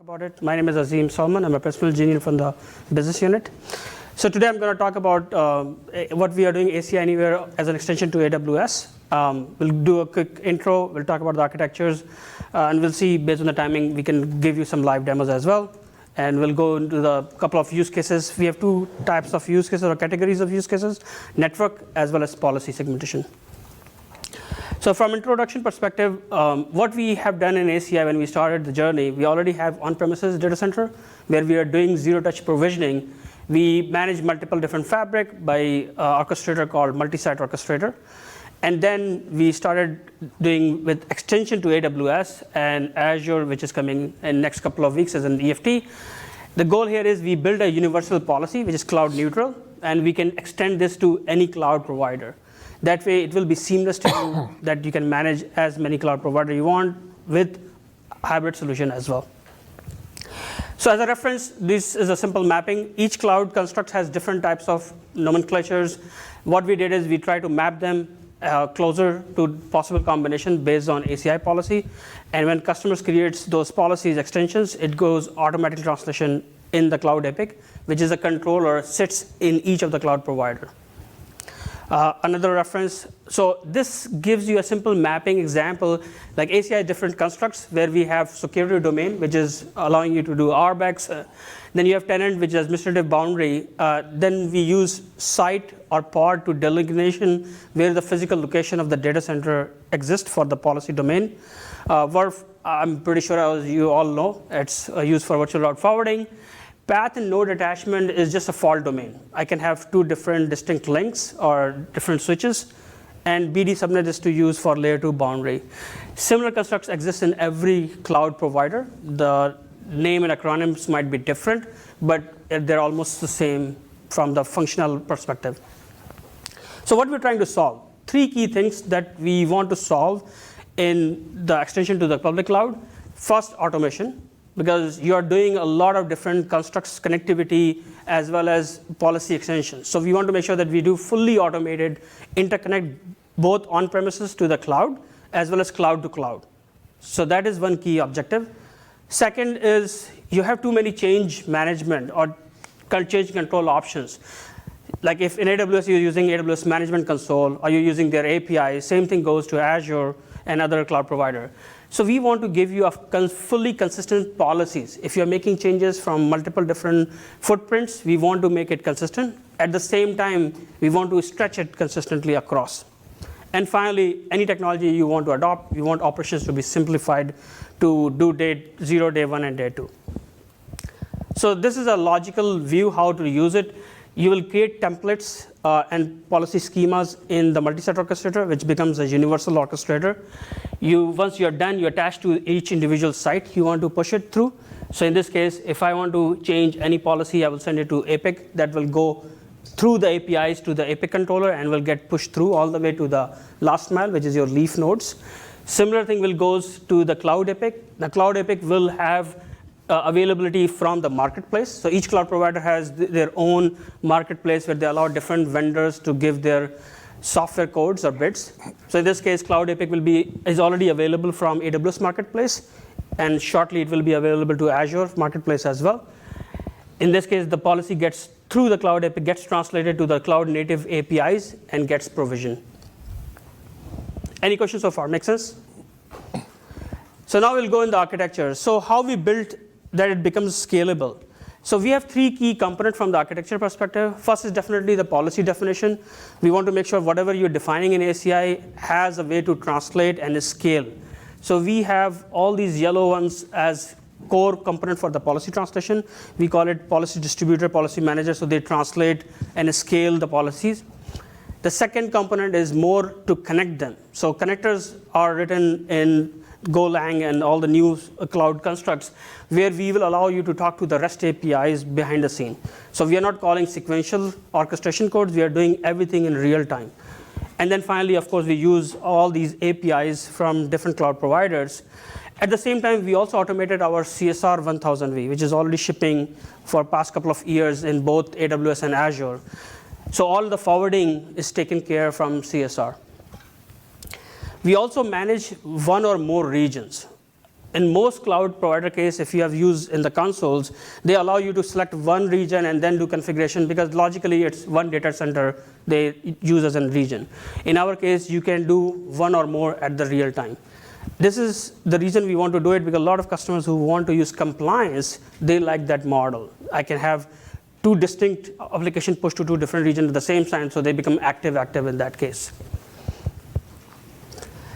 about it. My name is Azeem Suleman. I'm a principal engineer from the business unit. So today I'm going to talk about what we are doing ACI Anywhere as an extension to AWS. We'll do a quick intro. We'll talk about the architectures, and we'll see based on the timing we can give you some live demos as well. And we'll go into the couple of use cases. We have two types of use cases or categories of use cases: network as well as policy segmentation. So from introduction perspective, what we have done in ACI when we started the journey, we already have on-premises data center where we are doing zero-touch provisioning. We manage multiple different fabric by orchestrator called multi-site orchestrator. And then we started doing with extension to AWS and Azure, which is coming in next couple of weeks as an EFT. The goal here is we build a universal policy, which is cloud neutral, and we can extend this to any cloud provider. That way, it will be seamless to you that you can manage as many cloud providers you want with hybrid solution as well. So as a reference, this is a simple mapping. Each cloud construct has different types of nomenclatures. What we did is we try to map them closer to possible combination based on ACI policy. And when customers creates those policies extensions, it goes automatic translation in the cloud epic, which is a controller sits in each of the cloud provider. Another reference, so this gives you a simple mapping example, like ACI different constructs where we have security domain, which is allowing you to do RBACs. Then you have tenant, which is administrative boundary. Then we use site or pod to delineation where the physical location of the data center exists for the policy domain. VRF, I'm pretty sure as you all know, it's used for virtual route forwarding. Path and node attachment is just a fault domain. I can have two different distinct links or different switches, and BD subnet is to use for layer 2 boundary. Similar constructs exist in every cloud provider. The name and acronyms might be different, but they're almost the same from the functional perspective. So what we're trying to solve, three key things that we want to solve in the extension to the public cloud. First, automation, because you are doing a lot of different constructs, connectivity, as well as policy extensions. So we want to make sure that we do fully automated interconnect both on-premises to the cloud, as well as cloud to cloud. So that is one key objective. Second is you have too many change management or change control options. Like if in AWS you're using AWS Management Console, or you're using their API, same thing goes to Azure and other cloud provider. So we want to give you a fully consistent policies. If you're making changes from multiple different footprints, we want to make it consistent. At the same time, we want to stretch it consistently across. And finally, any technology you want to adopt, we want operations to be simplified to do day 0, day 1, and day 2. So this is a logical view how to use it. You will create templates and policy schemas in the multi-site orchestrator, which becomes a universal orchestrator. Once you're done, you attach to each individual site you want to push it through. So in this case, if I want to change any policy, I will send it to Epic. That will go through the APIs to the Epic controller and will get pushed through all the way to the last mile, which is your leaf nodes. Similar thing will goes to the Cloud Epic. The Cloud Epic will have availability from the marketplace. So each cloud provider has their own marketplace where they allow different vendors to give their software codes or bits. So in this case, Cloud Epic is already available from AWS Marketplace, and shortly it will be available to Azure Marketplace as well. In this case, the policy gets through the Cloud Epic, gets translated to the cloud native APIs, and gets provisioned. Any questions so far? Make sense? So now we'll go in the architecture. So how we built that it becomes scalable. So we have three key components from the architecture perspective. First is definitely the policy definition. We want to make sure whatever you're defining in ACI has a way to translate and scale. So we have all these yellow ones as core component for the policy translation. We call it policy distributor, policy manager, so they translate and scale the policies. The second component is more to connect them. So connectors are written in Golang and all the new cloud constructs where we will allow you to talk to the REST APIs behind the scene. So we are not calling sequential orchestration codes, we are doing everything in real time. And then finally, of course, we use all these APIs from different cloud providers. At the same time, we also automated our CSR 1000V, which is already shipping for past couple of years in both AWS and Azure. So all the forwarding is taken care from CSR. We also manage one or more regions. in most cloud provider case, if you have used in the consoles, they allow you to select one region and then do configuration, because logically it's one data center they use as a region. In our case, you can do one or more at the real time. This is the reason we want to do it, because a lot of customers who want to use compliance, they like that model. I can have two distinct applications pushed to two different regions at the same time, so they become active in that case.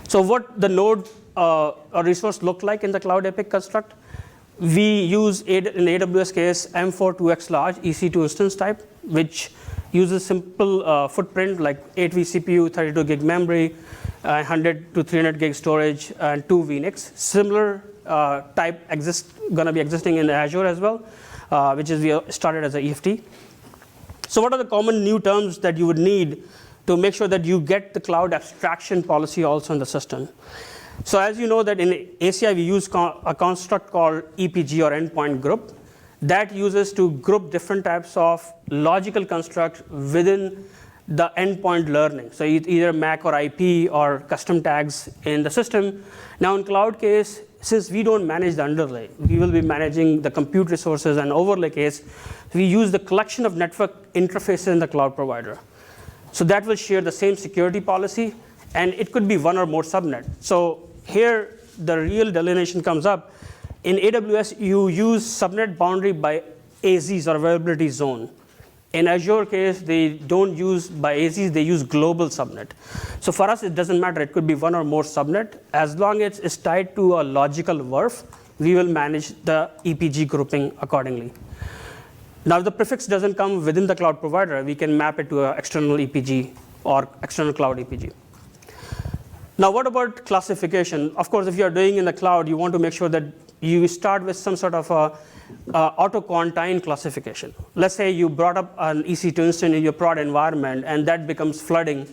So what the node or resource look like in the Cloud Epic construct? We use, in AWS case, M4 2x large EC2 instance type, which uses simple footprint like 8 vCPU, 32 gig memory, 100 to 300 gig storage, and 2 vNICs. Similar type going to be existing in Azure as well, which is we started as a EFT. So what are the common new terms that you would need to make sure that you get the cloud abstraction policy also in the system? So as you know that in ACI, we use a construct called EPG, or endpoint group, that uses to group different types of logical constructs within the endpoint learning. So either MAC or IP or custom tags in the system. Now in cloud case, since we don't manage the underlay, we will be managing the compute resources and overlay case, we use the collection of network interfaces in the cloud provider. So that will share the same security policy, and it could be one or more subnet. So here, the real delineation comes up. In AWS, you use subnet boundary by AZs, or availability zone. In Azure case, they don't use by AZs, they use global subnet. So for us, it doesn't matter. It could be one or more subnet. As long as it's tied to a logical verb, we will manage the EPG grouping accordingly. Now, if the prefix doesn't come within the cloud provider, we can map it to an external EPG or external cloud EPG. Now, what about classification? Of course, if you are doing in the cloud, you want to make sure that you start with some sort of a auto-quantine classification. Let's say you brought up an EC2 instance in your prod environment, and that becomes flooding.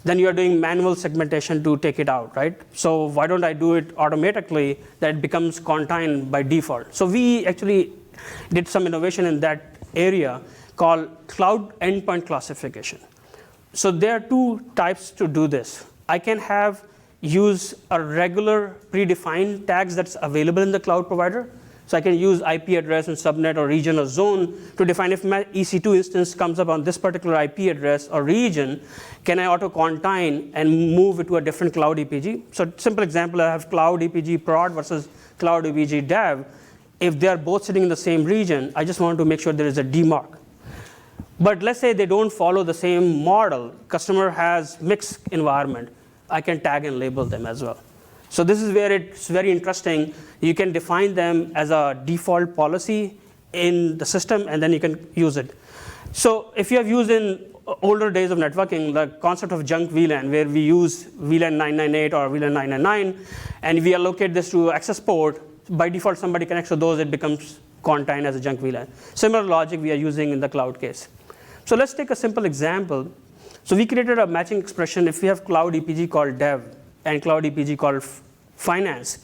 Then you are doing manual segmentation to take it out, right? So why don't I do it automatically that it becomes quantine by default? So we actually did some innovation in that area called cloud endpoint classification. So there are two types to do this. I can use a regular predefined tags that's available in the cloud provider. So I can use IP address and subnet or region or zone to define if my EC2 instance comes up on this particular IP address or region, can I auto-quantine and move it to a different cloud EPG? So simple example, I have cloud EPG prod versus cloud EPG dev. If they are both sitting in the same region, I just want to make sure there is a demarc. But let's say they don't follow the same model. Customer has mixed environment. I can tag and label them as well. So this is where it's very interesting. You can define them as a default policy in the system, and then you can use it. So if you have used in older days of networking, the concept of junk VLAN, where we use VLAN 998 or VLAN 999, and we allocate this to access port, by default somebody connects to those, it becomes quantine as a junk VLAN. Similar logic we are using in the cloud case. So let's take a simple example. So we created a matching expression. If we have cloud EPG called dev and cloud EPG called finance,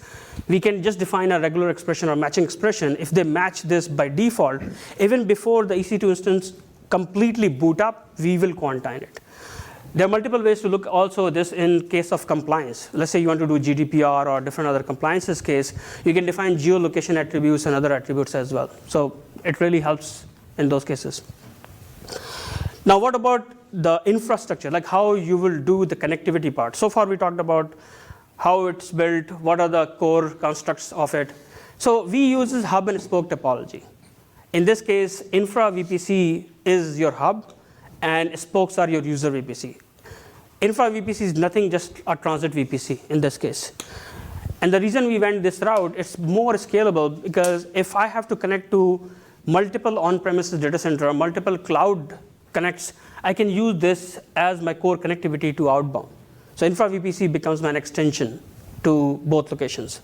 we can just define a regular expression or matching expression. If they match this by default, even before the EC2 instance completely boot up, we will quantine it. There are multiple ways to look also this in case of compliance. Let's say you want to do GDPR or different other compliances case, you can define geolocation attributes and other attributes as well. So it really helps in those cases. Now what about the infrastructure, like how you will do the connectivity part? So far we talked about how it's built, what are the core constructs of it. So we use this hub and spoke topology. In this case, Intra-VPC is your hub and spokes are your user VPC. Intra-VPC is nothing, just a transit VPC in this case. And the reason we went this route, it's more scalable, because if I have to connect to multiple on-premises data center or multiple cloud connects, I can use this as my core connectivity to outbound. So Intra-VPC becomes my extension to both locations.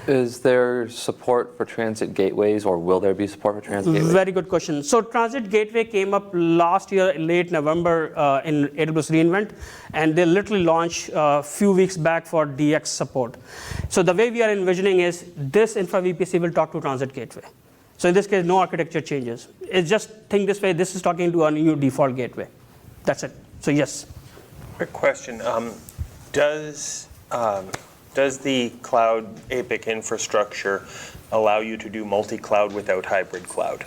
Is there support for transit gateways, or will there be support for transit gateways? Very good question. So transit gateway came up last year, late November in AWS reInvent, and they literally launched a few weeks back for DX support. So the way we are envisioning is this Intra-VPC will talk to transit gateway. So in this case, no architecture changes. It's just think this way, this is talking to a new default gateway. That's it. So yes. Quick question. Does Does the cloud APIC infrastructure allow you to do multi-cloud without hybrid cloud?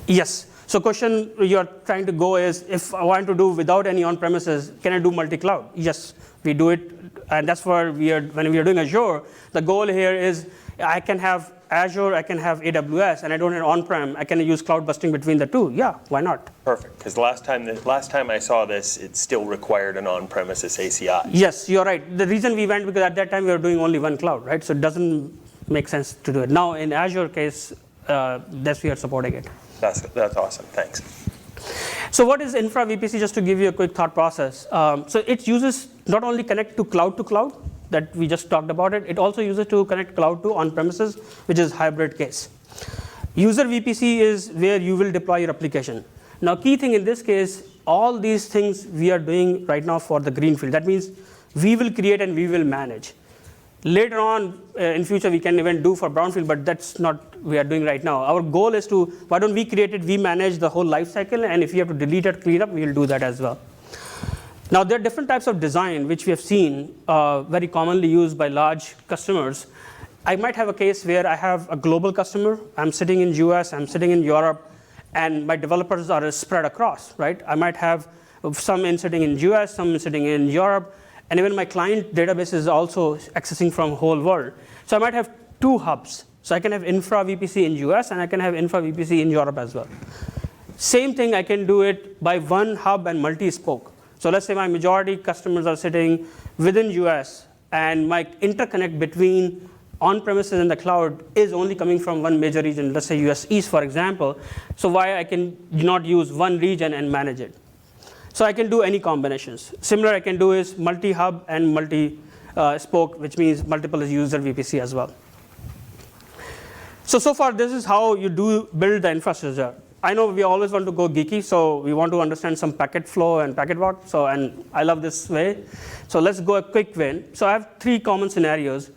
Yes. So question you're trying to go is, if I want to do without any on-premises, can I do multi-cloud? Yes, we do it, and that's where when we are doing Azure, the goal here is I can have Azure, I can have AWS, and I don't have on-prem. I can use cloud busting between the two. Yeah, why not? Perfect, because last time I saw this, it still required an on-premises ACI. Yes, you're right. The reason we went, because at that time we were doing only one cloud, right? So it doesn't make sense to do it. Now in Azure case, that's we are supporting it. That's awesome, thanks. So what is Intra-VPC, just to give you a quick thought process. So it uses not only connect to cloud, that we just talked about it also uses to connect cloud to on-premises, which is hybrid case. User VPC is where you will deploy your application. Now key thing in this case, all these things we are doing right now for the greenfield. That means we will create and we will manage. Later on, in future, we can even do for brownfield, but that's not what we are doing right now. Our goal is to, why don't we create it, we manage the whole life cycle, and if you have to delete or clean up, we will do that as well. Now, there are different types of design which we have seen very commonly used by large customers. I might have a case where I have a global customer. I'm sitting in US, I'm sitting in Europe, and my developers are spread across, right? I might have some sitting in US, some sitting in Europe, and even my client database is also accessing from whole world. So I might have two hubs. So I can have Intra-VPC in US, and I can have Intra-VPC in Europe as well. Same thing, I can do it by one hub and multi-spoke. So let's say my majority customers are sitting within US, and my interconnect between on-premises and the cloud is only coming from one major region, let's say US East, for example. So why I can not use one region and manage it? So I can do any combinations. Similar I can do is multi-hub and multi-spoke, which means multiple user VPC as well. So far this is how you do build the infrastructure. I know we always want to go geeky, so we want to understand some packet flow and packet walk. And I love this way. So let's go a quick way. So I have three common scenarios.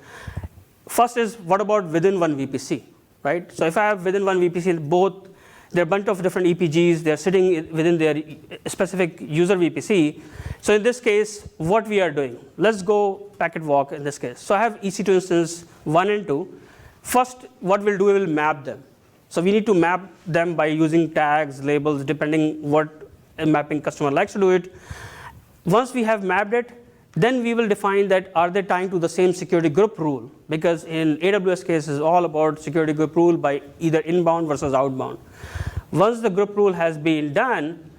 First is, what about within one VPC, right? So if I have within one VPC, there are a bunch of different EPGs. They're sitting within their specific user VPC. So in this case, what we are doing, let's go packet walk in this case. So I have EC2 instance 1 and 2. First, what we'll do, we will map them. So we need to map them by using tags, labels, depending what a mapping customer likes to do it. Once we have mapped it, then we will define that are they tying to the same security group rule? Because in AWS case, it's all about security group rule by either inbound versus outbound. Once the group rule has been done,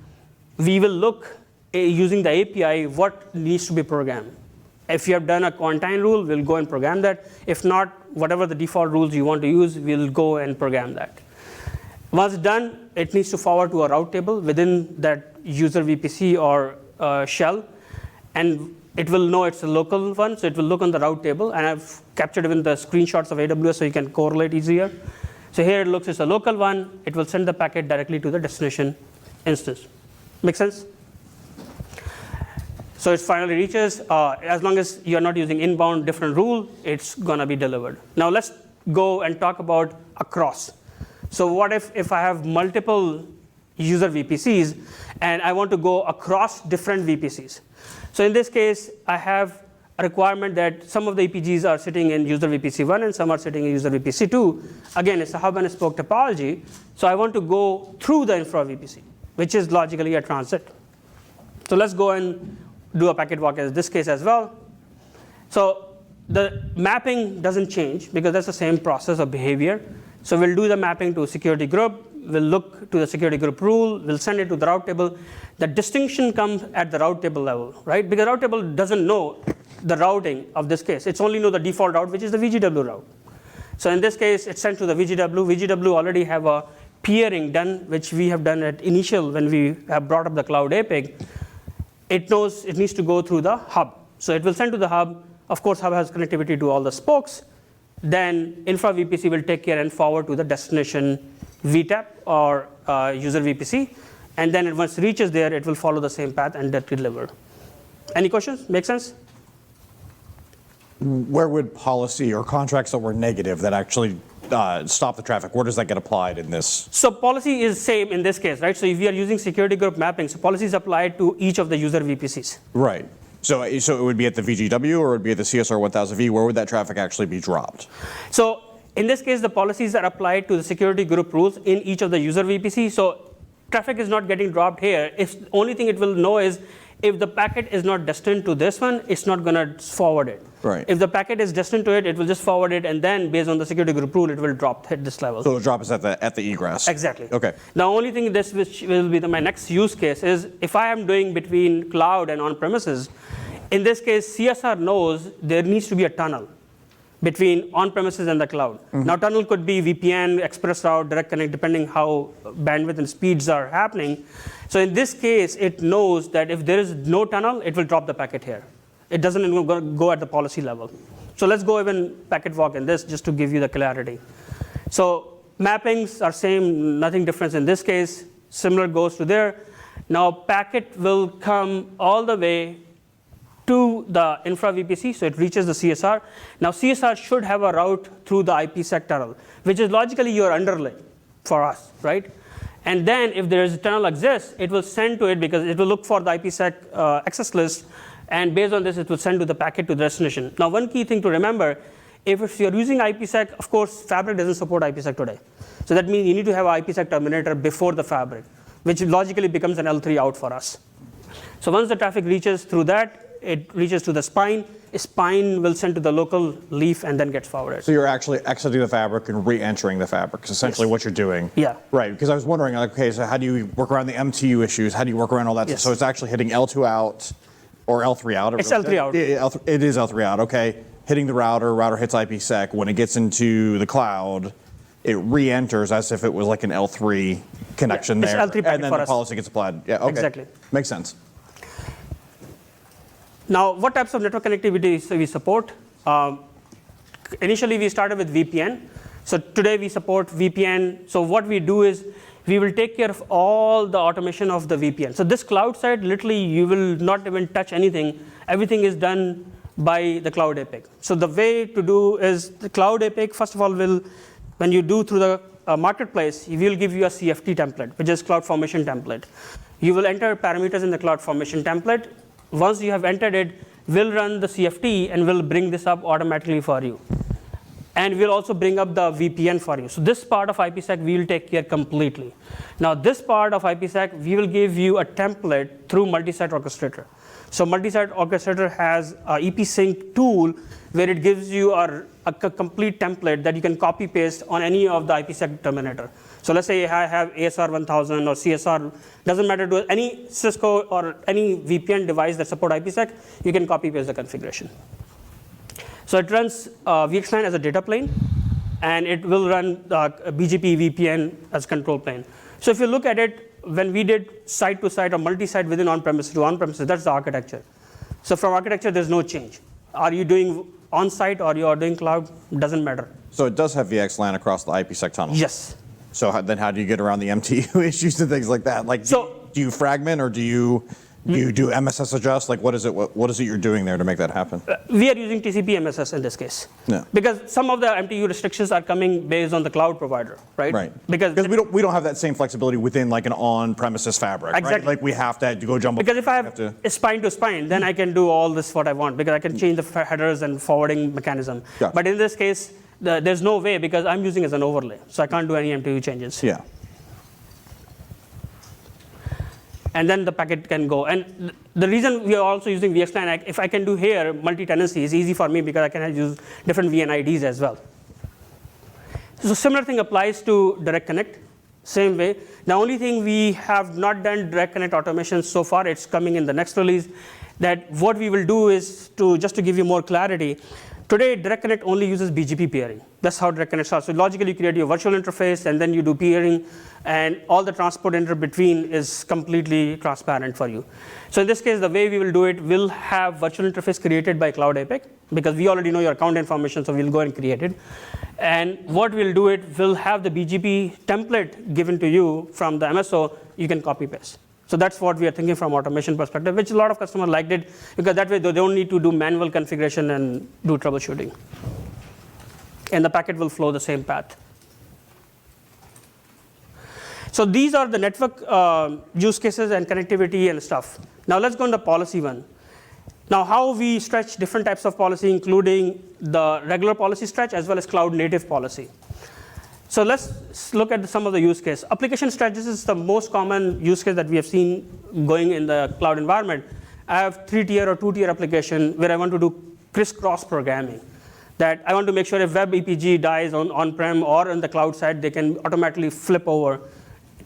we will look using the API what needs to be programmed. If you have done a quarantine rule, we'll go and program that. If not, whatever the default rules you want to use, we'll go and program that. Once done, it needs to forward to a route table within that user VPC or shell. And it will know it's a local one, so it will look on the route table. And I've captured even the screenshots of AWS so you can correlate easier. So here it looks it's a local one. It will send the packet directly to the destination instance. Make sense? So it finally reaches. As long as you're not using inbound different rule, it's going to be delivered. Now let's go and talk about across. So what if I have multiple user VPCs and I want to go across different VPCs? So in this case, I have a requirement that some of the EPGs are sitting in user VPC 1 and some are sitting in user VPC 2. Again, it's a hub and a spoke topology. So I want to go through the infra VPC, which is logically a transit. So let's go and do a packet walk as this case as well. So the mapping doesn't change because that's the same process of behavior. So we'll do the mapping to security group. We'll look to the security group rule. We'll send it to the route table. The distinction comes at the route table level, right? Because route table doesn't know the routing of this case. It's only know the default route, which is the VGW route. So in this case, it's sent to the VGW. VGW already have a peering done, which we have done at initial when we have brought up the cloud APIC. It knows it needs to go through the hub. So it will send to the hub. Of course, hub has connectivity to all the spokes. Then infra VPC will take care and forward to the destination VTAP or user VPC. And then once it reaches there, it will follow the same path and deliver. Any questions? Make sense? Where would policy or contracts that were negative that actually stop the traffic, where does that get applied in this? So policy is same in this case, right? So if we are using security group mapping, so policy is applied to each of the user VPCs. Right. So it would be at the VGW or it would be at the CSR 1000V? Where would that traffic actually be dropped? So in this case, the policies are applied to the security group rules in each of the user VPC. So traffic is not getting dropped here. If the only thing it will know is if the packet is not destined to this one, it's not going to forward it. Right. If the packet is destined to it, it will just forward it, and then based on the security group rule, it will hit this level. So it'll drop us at the egress. Exactly. Okay. The only thing this which will be my next use case is if I am doing between cloud and on-premises, in this case, CSR knows there needs to be a tunnel between on-premises and the cloud. Now, tunnel could be VPN, express route, direct connect, depending how bandwidth and speeds are happening. So in this case, it knows that if there is no tunnel, it will drop the packet here. It doesn't even go at the policy level. So let's go even packet walk in this just to give you the clarity. So mappings are same, nothing different in this case. Similar goes to there. Now packet will come all the way to the Intra-VPC, so it reaches the CSR. Now CSR should have a route through the IPsec tunnel, which is logically your underlay for us, right? And then if there is a tunnel exists, it will send to it because it will look for the IPsec access list, and based on this, it will send to the packet to the destination. Now one key thing to remember, if you're using IPsec, of course, Fabric doesn't support IPsec today. So that means you need to have an IPsec terminator before the Fabric, which logically becomes an L3 out for us. So once the traffic reaches through that, it reaches to the spine. A spine will send to the local leaf and then gets forwarded. So you're actually exiting the Fabric and re-entering the Fabric, is essentially what you're doing. Yeah. Right, because I was wondering, like, okay, so how do you work around the MTU issues? How do you work around all that? Yes. So it's actually hitting L2 out or L3 out? It's L3 out. It is L3 out, okay. Hitting the router hits IPsec. When it gets into the cloud, it re-enters as if it was like an L3 connection it's there. L3 packet and then for the us. policy gets applied. Yeah, okay. Exactly. Makes sense. Now, what types of network connectivity we support? Initially, we started with VPN. So today, we support VPN. So what we do is we will take care of all the automation of the VPN. So this cloud side, literally, you will not even touch anything. Everything is done by the Cloud Epic. So the way to do is the Cloud Epic, first of all, when you do through the marketplace, we will give you a CFT template, which is Cloud Formation template. You will enter parameters in the Cloud Formation template. Once you have entered it, we'll run the CFT and we'll bring this up automatically for you. And we'll also bring up the VPN for you. So this part of IPsec, we will take care completely. Now this part of IPsec, we will give you a template through multi-site orchestrator. So multi-site orchestrator has a EP sync tool where it gives you a complete template that you can copy paste on any of the IPsec terminator. So let's say I have ASR 1000 or CSR, doesn't matter to any Cisco or any VPN device that support IPsec, you can copy paste the configuration. So it runs VXLAN as a data plane, and it will run BGP VPN as control plane. So if you look at it, when we did site to site or multi-site within on-premises to on-premises, that's the architecture. So from architecture, there's no change. Are you doing on-site or you are doing cloud? Doesn't matter. So it does have VXLAN across the IPsec tunnel? Yes. So then how do you get around the MTU issues and things like that? Like, do you fragment or do you do MSS adjust? Like, what is it you're doing there to make that happen? We are using TCP MSS in this case. Yeah. Because some of the MTU restrictions are coming based on the cloud provider, right? Right. Because we don't have that same flexibility within like an on-premises Fabric, Exactly. right? Like we have to go jump. Because if I have a spine to spine, then I can do all this what I want because I can change the headers and forwarding mechanism. Yeah. But in this case, there's no way because I'm using it as an overlay, so I can't do any MTU changes. Yeah. And then the packet can go. And the reason we are also using VXLAN, if I can do here multi-tenancy, is easy for me because I can use different VNIDs as well. So similar thing applies to Direct Connect, same way. The only thing we have not done Direct Connect automation so far, it's coming in the next release, that what we will do is just to give you more clarity, today Direct Connect only uses BGP peering. That's how Direct Connect starts. So logically you create your virtual interface and then you do peering and all the transport between is completely transparent for you. So in this case, the way we will do it, we'll have virtual interface created by Cloud Epic because we already know your account information, so we'll go and create it. And what we'll do it, we'll have the BGP template given to you from the MSO, you can copy paste. So that's what we are thinking from automation perspective, which a lot of customers liked it because that way they don't need to do manual configuration and do troubleshooting. And the packet will flow the same path. So these are the network use cases and connectivity and stuff. Now let's go on the policy one. Now, how we stretch different types of policy, including the regular policy stretch as well as cloud native policy. So let's look at some of the use case. Application stretches is the most common use case that we have seen going in the cloud environment. I have 3-tier or 2-tier application where I want to do crisscross programming. That I want to make sure if web EPG dies on-prem or on the cloud side, they can automatically flip over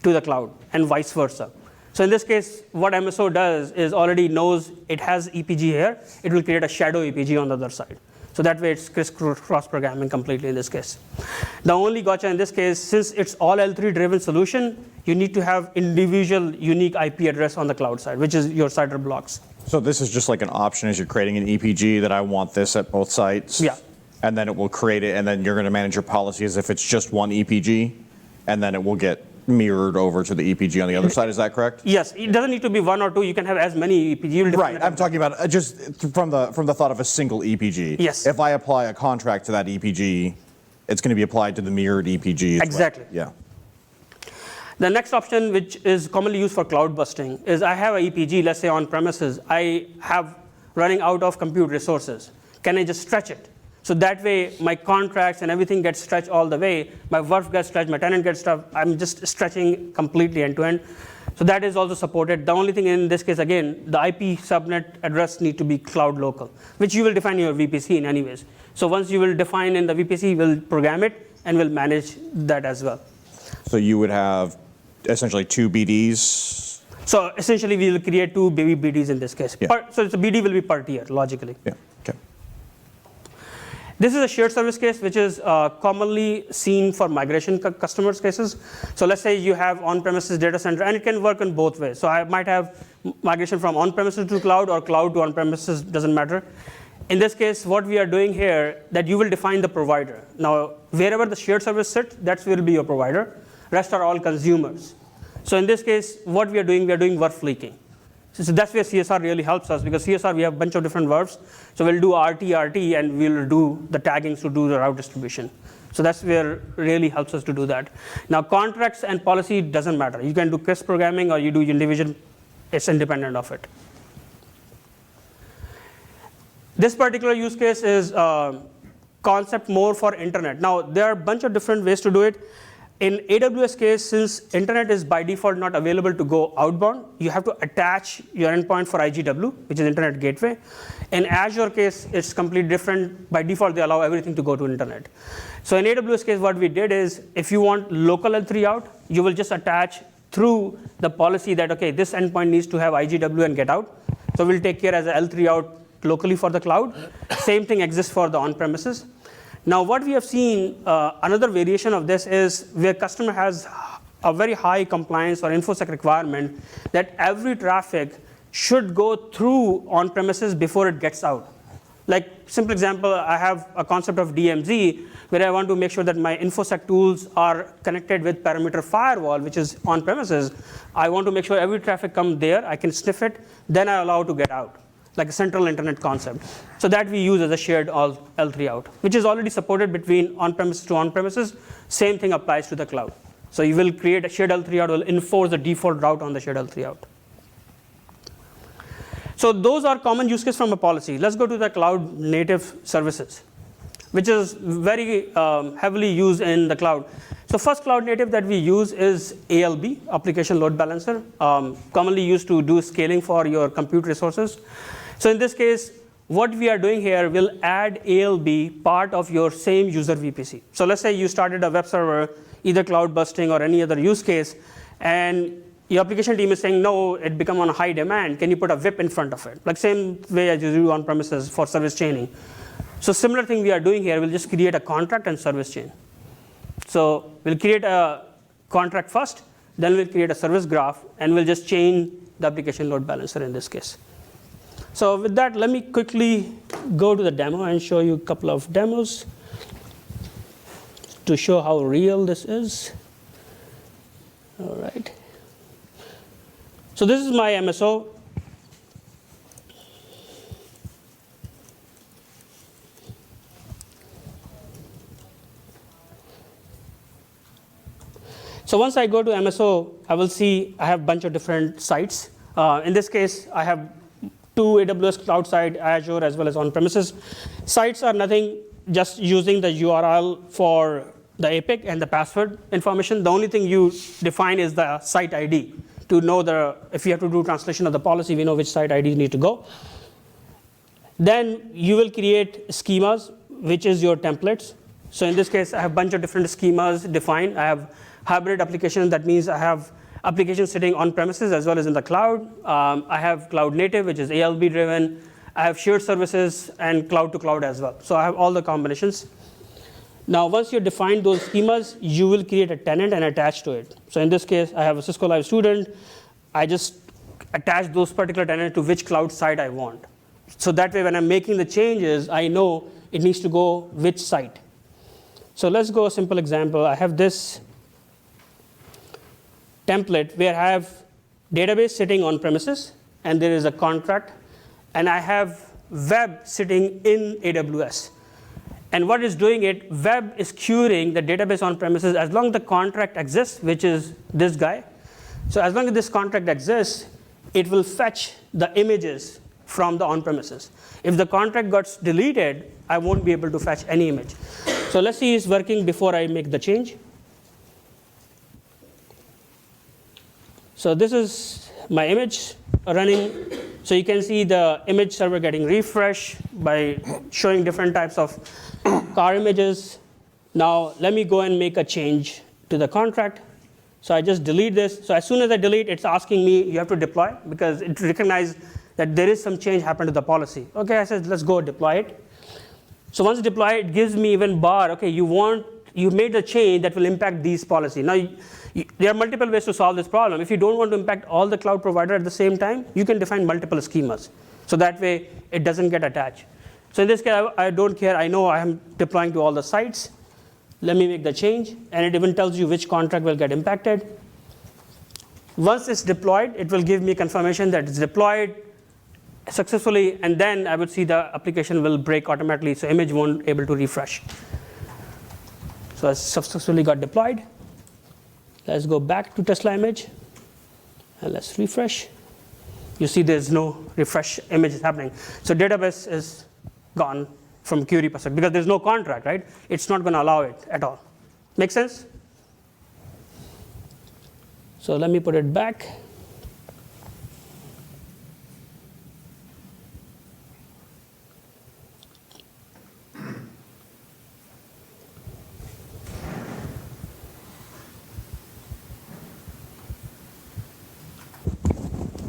to the cloud and vice versa. So in this case, what MSO does is already knows it has EPG here. It will create a shadow EPG on the other side. So that way it's crisscross programming completely in this case. The only gotcha in this case, since it's all L3 driven solution, you need to have individual unique IP address on the cloud side, which is your CIDR blocks. So this is just like an option as you're creating an EPG that I want this at both sites? Yeah. And then it will create it, and then you're going to manage your policy as if it's just one EPG, and then it will get mirrored over to the EPG on the other side. Is that correct? Yes, it doesn't need to be one or two. You can have as many EPG. Right. I'm talking about just from the thought of a single EPG. Yes. If I apply a contract to that EPG, it's going to be applied to the mirrored EPG. Exactly. Yeah. The next option, which is commonly used for cloud busting, is I have a EPG, let's say on premises. I have running out of compute resources. Can I just stretch it? So that way, my contracts and everything gets stretched all the way. My work gets stretched, my tenant gets stretched. I'm just stretching completely end to end. So that is also supported. The only thing in this case, again, the IP subnet address need to be cloud local, which you will define in your VPC in anyways. So once you will define in the VPC, we'll program it and we'll manage that as well. So you would have essentially 2 BDs. So essentially, we will create 2 BDs in this case. Yeah. So the BD will be per tier, logically. Yeah. Okay. This is a shared service case, which is commonly seen for migration customers cases. So let's say you have on-premises data center, and it can work in both ways. So I might have migration from on-premises to cloud or cloud to on-premises, doesn't matter. In this case, what we are doing here, that you will define the provider. Now, wherever the shared service sits, that will be your provider. Rest are all consumers. So in this case, what we are doing verb leaking. So that's where CSR really helps us, because CSR, we have a bunch of different verbs. So we'll do RT, and we'll do the taggings to do the route distribution. So that's where really helps us to do that. Now, contracts and policy doesn't matter. You can do CRISP programming or you do individual. It's independent of it. This particular use case is concept more for internet. Now, there are a bunch of different ways to do it. In AWS case, since internet is by default not available to go outbound, you have to attach your endpoint for IGW, which is Internet Gateway. In Azure case, it's completely different. By default, they allow everything to go to internet. So in AWS case, what we did is, if you want local L3 out, you will just attach through the policy that, okay, this endpoint needs to have IGW and get out. So we'll take care as a L3 out locally for the cloud. Same thing exists for the on-premises. Now, what we have seen, another variation of this is where customer has a very high compliance or InfoSec requirement that every traffic should go through on-premises before it gets out. Like, simple example, I have a concept of DMZ where I want to make sure that my InfoSec tools are connected with perimeter firewall, which is on-premises. I want to make sure every traffic comes there, I can sniff it, then I allow to get out, like a central internet concept. So that we use as a shared L3 out, which is already supported between on-premises to on-premises. Same thing applies to the cloud. So you will create a shared L3 out, will enforce the default route on the shared L3 out. So those are common use cases from a policy. Let's go to the cloud native services, which is very heavily used in the cloud. So first cloud native that we use is ALB, Application Load Balancer, commonly used to do scaling for your compute resources. So in this case, what we are doing here will add ALB part of your same user VPC. So let's say you started a web server, either cloud busting or any other use case, and your application team is saying, no, it become on a high demand. Can you put a VIP in front of it? Like same way as you do on premises for service chaining. So similar thing we are doing here, we'll just create a contract and service chain. So we'll create a contract first, then we'll create a service graph, and we'll just chain the application load balancer in this case. So with that, let me quickly go to the demo and show you a couple of demos to show how real this is. All right. So this is my MSO. So once I go to MSO, I will see I have a bunch of different sites. In this case, I have two AWS cloud side, Azure, as well as on-premises. Sites are nothing, just using the URL for the APIC and the password information. The only thing you define is the site ID to know if you have to do translation of the policy, we know which site ID need to go. Then you will create schemas, which is your templates. So in this case, I have a bunch of different schemas defined. I have hybrid applications. That means I have applications sitting on premises as well as in the cloud. I have cloud native, which is ALB driven. I have shared services and cloud to cloud as well. So I have all the combinations. Now, once you define those schemas, you will create a tenant and attach to it. So in this case, I have a Cisco Live student. I just attach those particular tenants to which cloud site I want. So that way, when I'm making the changes, I know it needs to go which site. So let's go a simple example. I have this template where I have database sitting on premises, and there is a contract, and I have web sitting in AWS. And what is doing it, web is querying the database on premises as long as the contract exists, which is this guy. So as long as this contract exists, it will fetch the images from the on-premises. If the contract got deleted, I won't be able to fetch any image. So let's see it's working before I make the change. So this is my image running. So you can see the image server getting refreshed by showing different types of car images. Now let me go and make a change to the contract. So I just delete this. So as soon as I delete, it's asking me, you have to deploy, because it recognizes that there is some change happened to the policy. Okay, I said, let's go deploy it. So once deployed, it gives me even bar, okay, you made a change that will impact these policies. Now, there are multiple ways to solve this problem. If you don't want to impact all the cloud providers at the same time, you can define multiple schemas. So that way, it doesn't get attached. So in this case, I don't care. I know I am deploying to all the sites. Let me make the change. And it even tells you which contract will get impacted. Once it's deployed, it will give me confirmation that it's deployed successfully, and then I would see the application will break automatically, so image won't able to refresh. So I successfully got deployed. Let's go back to Tesla image, and let's refresh. You see there's no refresh image happening. So database is gone from query perspective, because there's no contract, right? It's not going to allow it at all. Make sense? So let me put it back.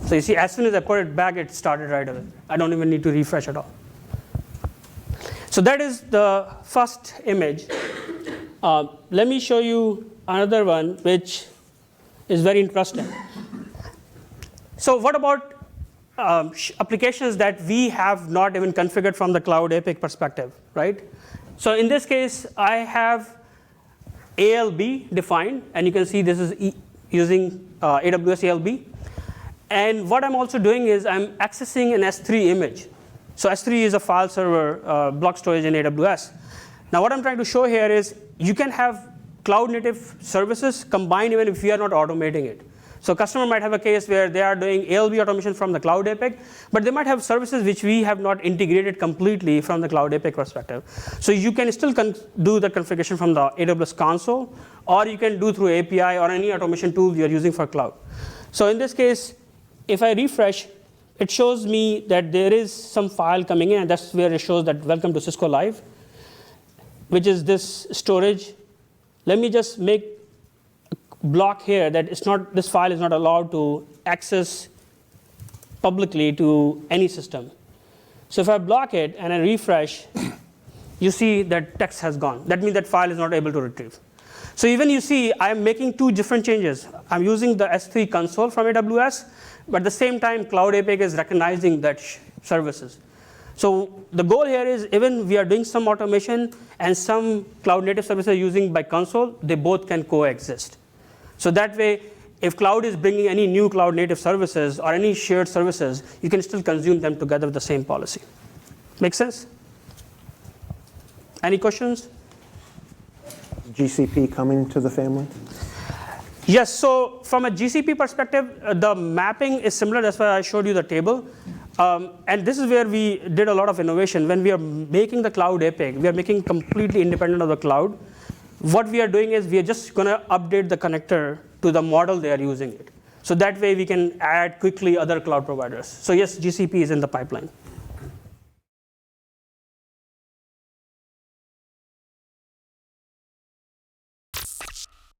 So you see, as soon as I put it back, it started right away. I don't even need to refresh at all. So that is the first image. Let me show you another one, which is very interesting. So what about applications that we have not even configured from the cloud APIC perspective, right? So in this case, I have ALB defined, and you can see this is using AWS ALB. And what I'm also doing is I'm accessing an S3 image. So S3 is a file server block storage in AWS. Now what I'm trying to show here is you can have cloud native services combined even if we are not automating it. So customer might have a case where they are doing ALB automation from the cloud APIC, but they might have services which we have not integrated completely from the cloud APIC perspective. So you can still do the configuration from the AWS console, or you can do through API or any automation tool you're using for cloud. So in this case, if I refresh, it shows me that there is some file coming in, and that's where it shows that welcome to Cisco Live, which is this storage. Let me just make a block here that this file is not allowed to access publicly to any system. So if I block it and I refresh, you see that text has gone. That means that file is not able to retrieve. So even you see, I'm making two different changes. I'm using the S3 console from AWS, but at the same time, Cloud APIC is recognizing that services. So the goal here is even we are doing some automation and some cloud native services using by console, they both can coexist. So that way, if cloud is bringing any new cloud native services or any shared services, you can still consume them together with the same policy. Make sense? Any questions? GCP coming to the family? Yes, so from a GCP perspective, the mapping is similar. That's why I showed you the table. And this is where we did a lot of innovation. When we are making the cloud epic, we are making completely independent of the cloud. What we are doing is we are just going to update the connector to the model they are using it. So that way we can add quickly other cloud providers. So yes, GCP is in the pipeline.